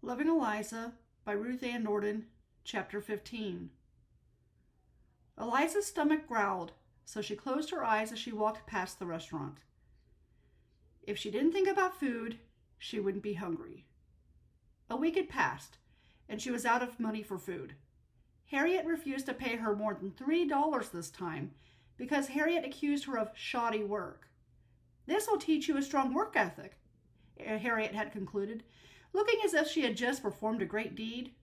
Loving Eliza by Ruth Ann Nordin, Chapter 15. Eliza's stomach growled, so she closed her eyes as she walked past the restaurant. If she didn't think about food, she wouldn't be hungry. A week had passed, and she was out of money for food. Harriet refused to pay her more than $3 this time because Harriet accused her of shoddy work. "This will teach you a strong work ethic," Harriet had concluded, looking as if she had just performed a great deed.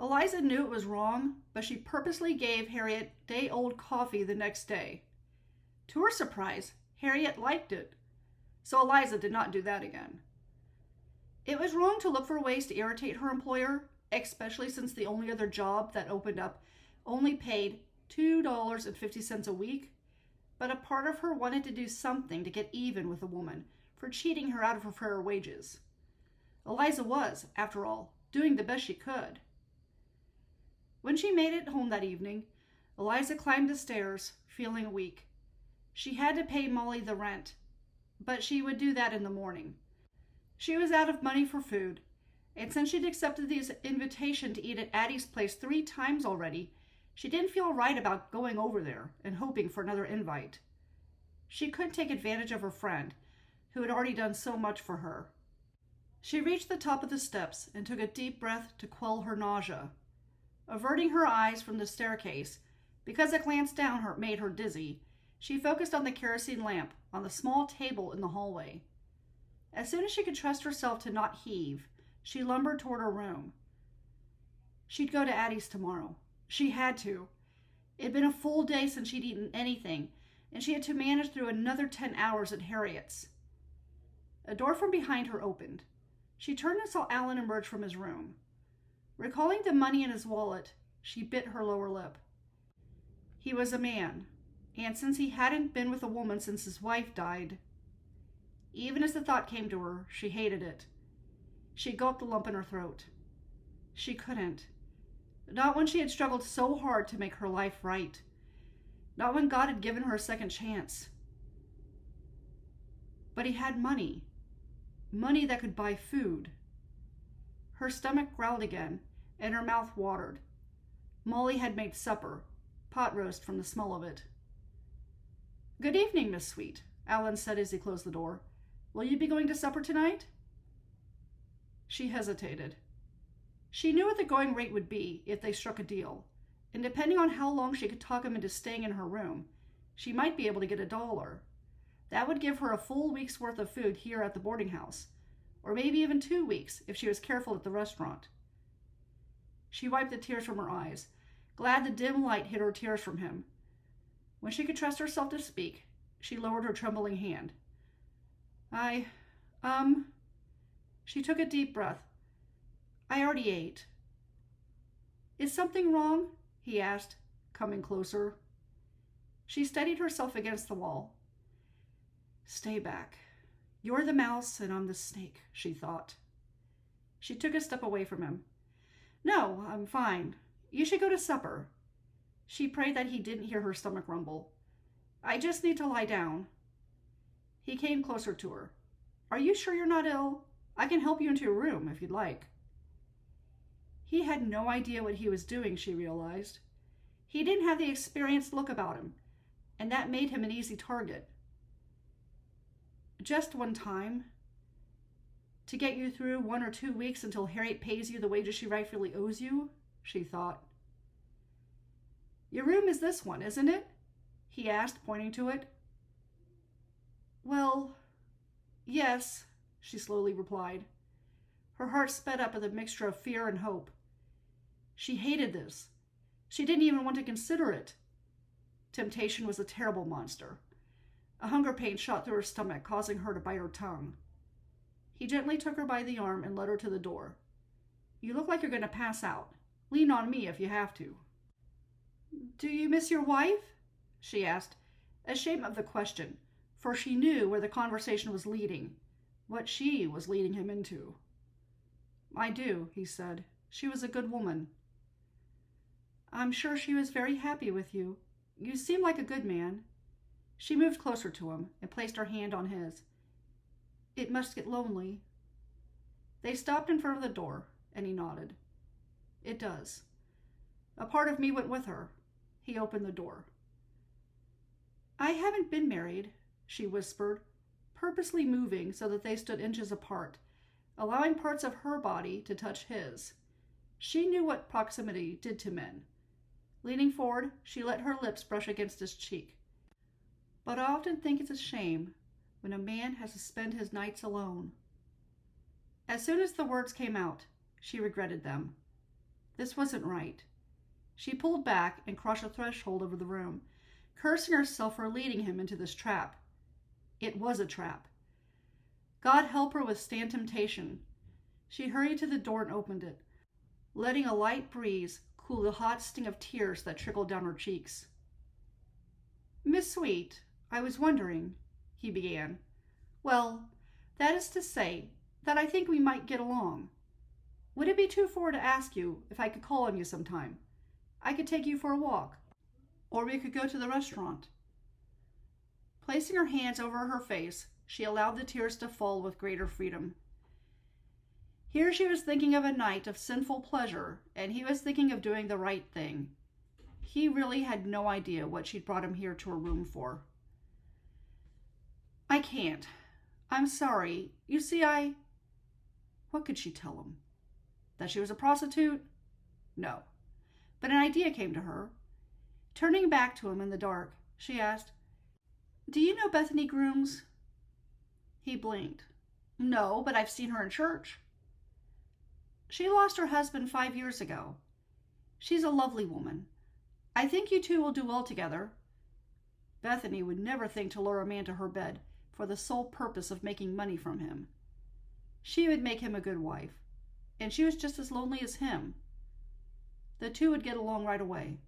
Eliza knew it was wrong, but she purposely gave Harriet day-old coffee the next day. To her surprise, Harriet liked it, so Eliza did not do that again. It was wrong to look for ways to irritate her employer, especially since the only other job that opened up only paid $2.50 a week, but a part of her wanted to do something to get even with the woman for cheating her out of her fair wages. Eliza was, after all, doing the best she could. When she made it home that evening, Eliza climbed the stairs, feeling weak. She had to pay Molly the rent, but she would do that in the morning. She was out of money for food, and since she'd accepted the invitation to eat at Addie's place 3 times already, she didn't feel right about going over there and hoping for another invite. She couldn't take advantage of her friend, who had already done so much for her. She reached the top of the steps and took a deep breath to quell her nausea. Averting her eyes from the staircase, because a glance down made her dizzy, she focused on the kerosene lamp on the small table in the hallway. As soon as she could trust herself to not heave, she lumbered toward her room. She'd go to Addie's tomorrow. She had to. It'd been a full day since she'd eaten anything, and she had to manage through another 10 hours at Harriet's. A door from behind her opened. She turned and saw Alan emerge from his room. Recalling the money in his wallet, she bit her lower lip. He was a man, and since he hadn't been with a woman since his wife died, even as the thought came to her, she hated it. She gulped a lump in her throat. She couldn't. Not when she had struggled so hard to make her life right. Not when God had given her a second chance. But he had money. Money that could buy food. Her stomach growled again, and her mouth watered. Molly had made supper, pot roast from the smell of it. "Good evening, Miss Sweet," Alan said as he closed the door. "Will you be going to supper tonight?" She hesitated. She knew what the going rate would be if they struck a deal, and depending on how long she could talk him into staying in her room, she might be able to get $1. That would give her a full week's worth of food here at the boarding house, or maybe even 2 weeks if she was careful at the restaurant. She wiped the tears from her eyes, glad the dim light hid her tears from him. When she could trust herself to speak, she lowered her trembling hand. She took a deep breath. "I already ate." "Is something wrong?" he asked, coming closer. She steadied herself against the wall. "Stay back. You're the mouse and I'm the snake," she thought. She took a step away from him. "No, I'm fine. You should go to supper." She prayed that he didn't hear her stomach rumble. "I just need to lie down." He came closer to her. "Are you sure you're not ill? I can help you into your room if you'd like." He had no idea what he was doing, she realized. He didn't have the experienced look about him, and that made him an easy target. "Just one time. To get you through 1 or 2 weeks until Harriet pays you the wages she rightfully owes you," she thought. "Your room is this one, isn't it?" he asked, pointing to it. "Well, yes," she slowly replied. Her heart sped up with a mixture of fear and hope. She hated this. She didn't even want to consider it. Temptation was a terrible monster. A hunger pain shot through her stomach, causing her to bite her tongue. He gently took her by the arm and led her to the door. "You look like you're going to pass out. Lean on me if you have to." "Do you miss your wife?" she asked, ashamed of the question, for she knew where the conversation was leading, what she was leading him into. "I do," he said. "She was a good woman." "I'm sure she was very happy with you. You seem like a good man." She moved closer to him and placed her hand on his. "It must get lonely." They stopped in front of the door, and he nodded. It does. A part of me went with her. He opened the door. I haven't been married, she whispered, purposely moving so that they stood inches apart, allowing parts of her body to touch his. She knew what proximity did to men. Leaning forward, she let her lips brush against his cheek. But I often think it's a shame when a man has to spend his nights alone. As soon as the words came out, she regretted them. This wasn't right. She pulled back and crossed a threshold over the room, cursing herself for leading him into this trap. It was a trap. God help her withstand temptation. She hurried to the door and opened it, letting a light breeze cool the hot sting of tears that trickled down her cheeks. Miss Sweet, I was wondering, he began. Well, that is to say that I think we might get along. Would it be too far to ask you if I could call on you sometime? I could take you for a walk, or we could go to the restaurant. Placing her hands over her face, she allowed the tears to fall with greater freedom. Here she was thinking of a night of sinful pleasure, and he was thinking of doing the right thing. He really had no idea what she'd brought him here to her room for. I can't. I'm sorry. You see, What could she tell him? That she was a prostitute? No. But an idea came to her. Turning back to him in the dark, she asked, Do you know Bethany Grooms? He blinked. No, but I've seen her in church. She lost her husband 5 years ago. She's a lovely woman. I think you two will do well together. Bethany would never think to lure a man to her bed for the sole purpose of making money from him. She would make him a good wife, and she was just as lonely as him. The two would get along right away.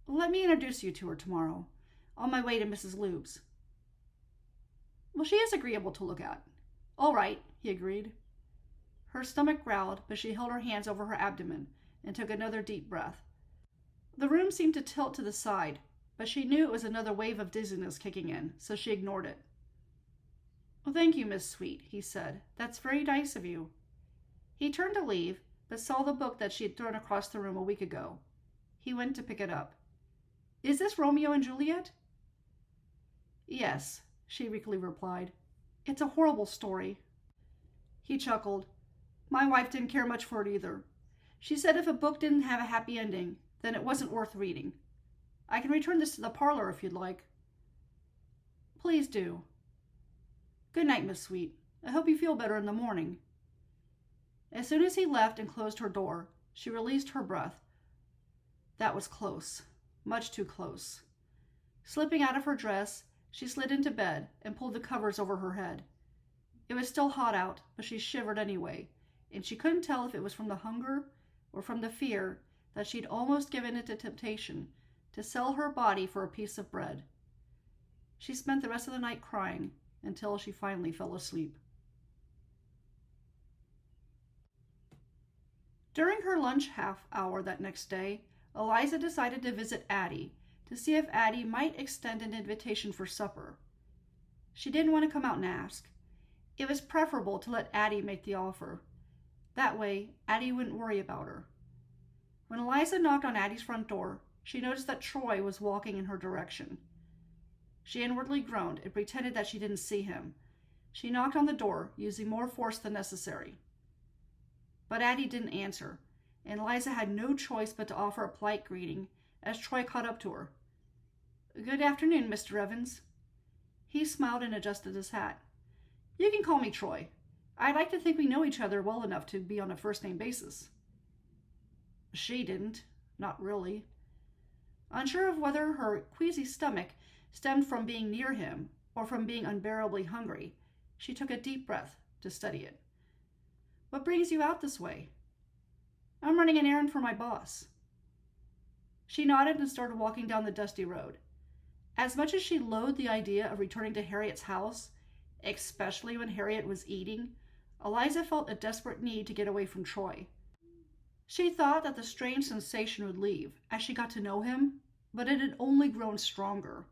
Let me introduce you to her tomorrow, on my way to Mrs. Lube's. Well, she is agreeable to look at. All right, he agreed. Her stomach growled, but she held her hands over her abdomen and took another deep breath. The room seemed to tilt to the side, but she knew it was another wave of dizziness kicking in, so she ignored it. Well, thank you, Miss Sweet, he said. That's very nice of you. He turned to leave, but saw the book that she had thrown across the room a week ago. He went to pick it up. Is this Romeo and Juliet? Yes, she weakly replied. It's a horrible story. He chuckled. My wife didn't care much for it either. She said if a book didn't have a happy ending, then it wasn't worth reading. I can return this to the parlor if you'd like. Please do. Good night, Miss Sweet. I hope you feel better in the morning. As soon as he left and closed her door, she released her breath. That was close. Much too close. Slipping out of her dress, she slid into bed and pulled the covers over her head. It was still hot out, but she shivered anyway, and she couldn't tell if it was from the hunger or from the fear that she'd almost given it to temptation to sell her body for a piece of bread. She spent the rest of the night crying until she finally fell asleep. During her lunch half hour that next day, Eliza decided to visit Addie to see if Addie might extend an invitation for supper. She didn't want to come out and ask. It was preferable to let Addie make the offer. That way, Addie wouldn't worry about her. When Eliza knocked on Addie's front door, she noticed that Troy was walking in her direction. She inwardly groaned and pretended that she didn't see him. She knocked on the door, using more force than necessary. But Addie didn't answer, and Eliza had no choice but to offer a polite greeting as Troy caught up to her. Good afternoon, Mr. Evans. He smiled and adjusted his hat. You can call me Troy. I'd like to think we know each other well enough to be on a first-name basis. She didn't. Not really. Unsure of whether her queasy stomach stemmed from being near him or from being unbearably hungry, she took a deep breath to study it. What brings you out this way? I'm running an errand for my boss. She nodded and started walking down the dusty road. As much as she loathed the idea of returning to Harriet's house, especially when Harriet was eating, Eliza felt a desperate need to get away from Troy. She thought that the strange sensation would leave as she got to know him, but it had only grown stronger.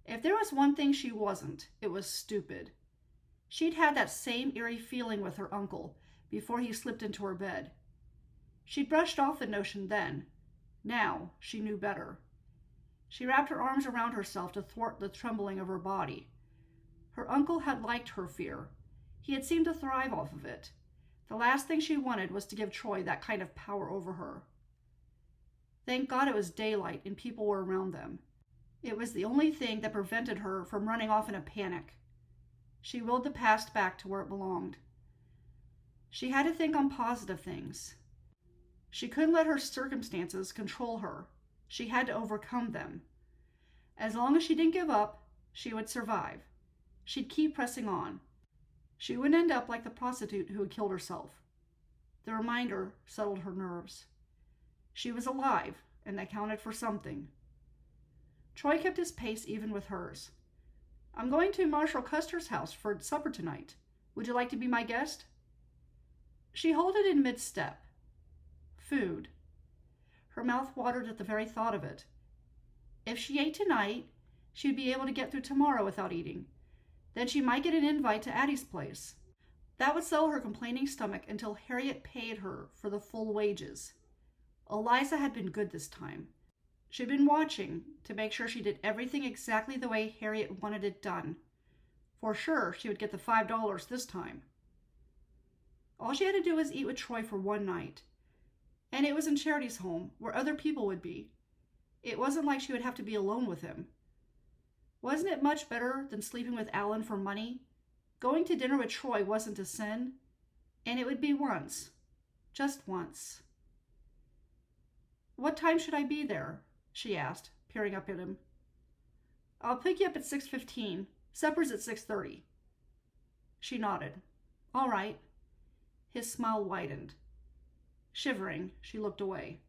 If there was one thing she wasn't, it was stupid. She'd had that same eerie feeling with her uncle before he slipped into her bed. She'd brushed off the notion then. Now she knew better. She wrapped her arms around herself to thwart the trembling of her body. Her uncle had liked her fear. He had seemed to thrive off of it. The last thing she wanted was to give Troy that kind of power over her. Thank God it was daylight and people were around them. It was the only thing that prevented her from running off in a panic. She willed the past back to where it belonged. She had to think on positive things. She couldn't let her circumstances control her. She had to overcome them. As long as she didn't give up, she would survive. She'd keep pressing on. She wouldn't end up like the prostitute who had killed herself. The reminder settled her nerves. She was alive, and that counted for something. Troy kept his pace even with hers. "I'm going to Marshall Custer's house for supper tonight. Would you like to be my guest?" She halted in mid-step. Food. Her mouth watered at the very thought of it. If she ate tonight, she'd be able to get through tomorrow without eating. Then she might get an invite to Addie's place. That would settle her complaining stomach until Harriet paid her for the full wages. Eliza had been good this time. She'd been watching to make sure she did everything exactly the way Harriet wanted it done. For sure, she would get the $5 this time. All she had to do was eat with Troy for one night. And it was in Charity's home, where other people would be. It wasn't like she would have to be alone with him. Wasn't it much better than sleeping with Alan for money? Going to dinner with Troy wasn't a sin. And it would be once. Just once. "What time should I be there?" she asked, peering up at him. "I'll pick you up at 6:15. Supper's at 6:30. She nodded. "All right." His smile widened. Shivering, she looked away.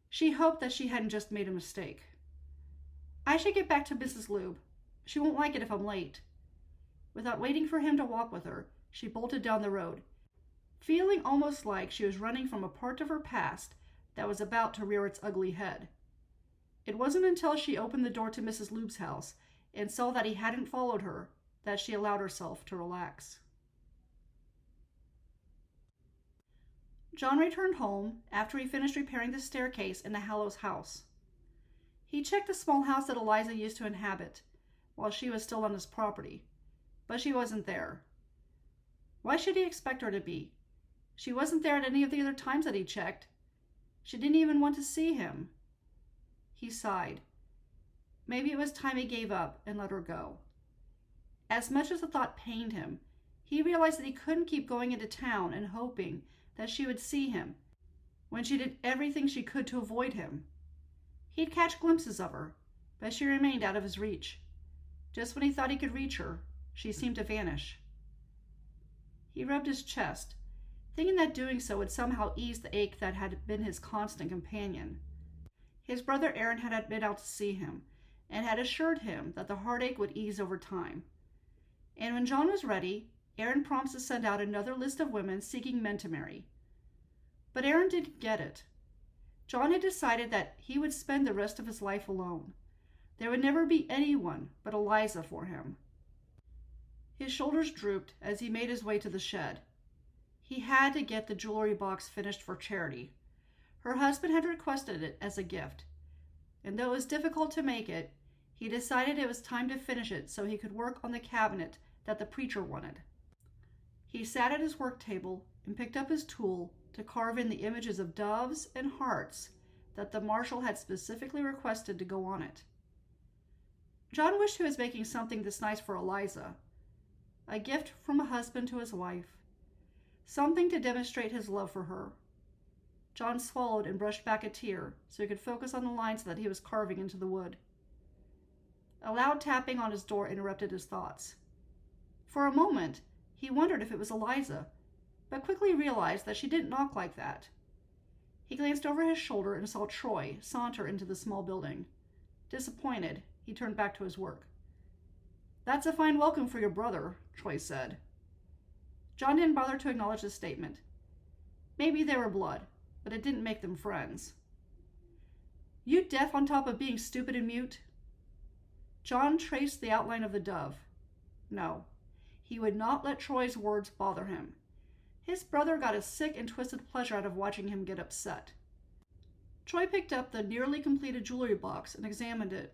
She hoped that she hadn't just made a mistake. "I should get back to Mrs. Lube. She won't like it if I'm late." Without waiting for him to walk with her, she bolted down the road, feeling almost like she was running from a part of her past that was about to rear its ugly head. It wasn't until she opened the door to Mrs. Lube's house and saw that he hadn't followed her that she allowed herself to relax. John returned home after he finished repairing the staircase in the Hallows house. He checked the small house that Eliza used to inhabit while she was still on his property, but she wasn't there. Why should he expect her to be? She wasn't there at any of the other times that he checked. She didn't even want to see him. He sighed. Maybe it was time he gave up and let her go. As much as the thought pained him, he realized that he couldn't keep going into town and hoping that she would see him when she did everything she could to avoid him. He'd catch glimpses of her, but she remained out of his reach. Just when he thought he could reach her, she seemed to vanish. He rubbed his chest, thinking that doing so would somehow ease the ache that had been his constant companion. His brother Aaron had been out to see him, and had assured him that the heartache would ease over time. And when John was ready, Aaron promised to send out another list of women seeking men to marry. But Aaron didn't get it. John had decided that he would spend the rest of his life alone. There would never be anyone but Eliza for him. His shoulders drooped as he made his way to the shed. He had to get the jewelry box finished for Charity. Her husband had requested it as a gift, and though it was difficult to make it, he decided it was time to finish it so he could work on the cabinet that the preacher wanted. He sat at his work table and picked up his tool to carve in the images of doves and hearts that the marshal had specifically requested to go on it. John wished he was making something this nice for Eliza, a gift from a husband to his wife, something to demonstrate his love for her. John swallowed and brushed back a tear so he could focus on the lines that he was carving into the wood. A loud tapping on his door interrupted his thoughts. For a moment, he wondered if it was Eliza, but quickly realized that she didn't knock like that. He glanced over his shoulder and saw Troy saunter into the small building. Disappointed, he turned back to his work. "That's a fine welcome for your brother," Troy said. John didn't bother to acknowledge the statement. Maybe they were blood, but it didn't make them friends. "You deaf on top of being stupid and mute?" John traced the outline of the dove. No, He would not let Troy's words bother him. His brother got a sick and twisted pleasure out of watching him get upset. Troy picked up the nearly completed jewelry box and examined it.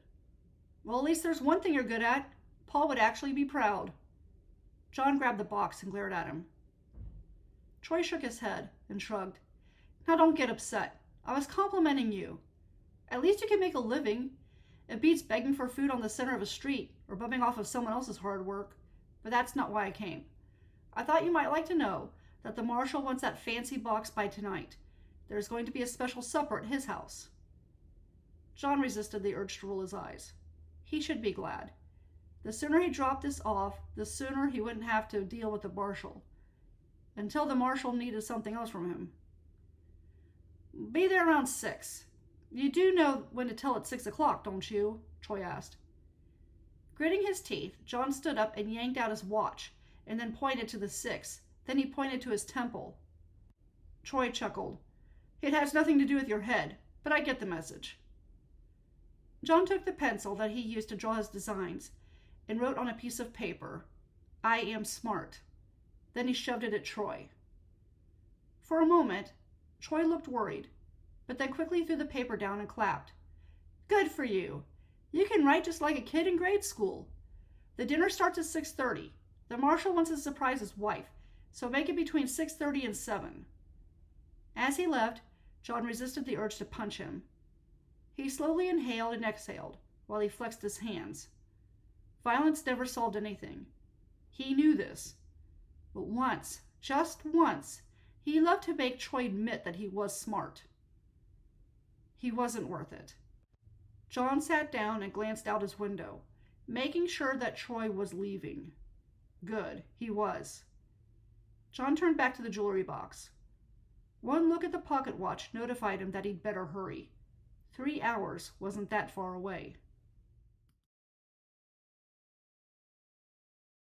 Well, at least there's one thing you're good at. Paul would actually be proud. John grabbed the box and glared at him. Troy shook his head and shrugged. Now don't get upset. I was complimenting you. At least you can make a living. It beats begging for food on the center of a street or bumming off of someone else's hard work. But that's not why I came. I thought you might like to know that the marshal wants that fancy box by tonight. There's going to be a special supper at his house. John resisted the urge to roll his eyes. He should be glad. The sooner he dropped this off, the sooner he wouldn't have to deal with the marshal. Until the marshal needed something else from him. Be there around 6. You do know when to tell at 6 o'clock, don't you? Troy asked. Gritting his teeth, John stood up and yanked out his watch, and then pointed to the 6. Then he pointed to his temple. Troy chuckled. It has nothing to do with your head, but I get the message. John took the pencil that he used to draw his designs and wrote on a piece of paper, I am smart. Then he shoved it at Troy. For a moment, Troy looked worried, but then quickly threw the paper down and clapped. Good for you. You can write just like a kid in grade school. The dinner starts at 6:30. The marshal wants to surprise his wife, so make it between 6:30 and 7. As he left, John resisted the urge to punch him. He slowly inhaled and exhaled while he flexed his hands. Violence never solved anything. He knew this. But once, just once, he loved to make Troy admit that he was smart. He wasn't worth it. John sat down and glanced out his window, making sure that Troy was leaving. Good, he was. John turned back to the jewelry box. One look at the pocket watch notified him that he'd better hurry. 3 hours wasn't that far away.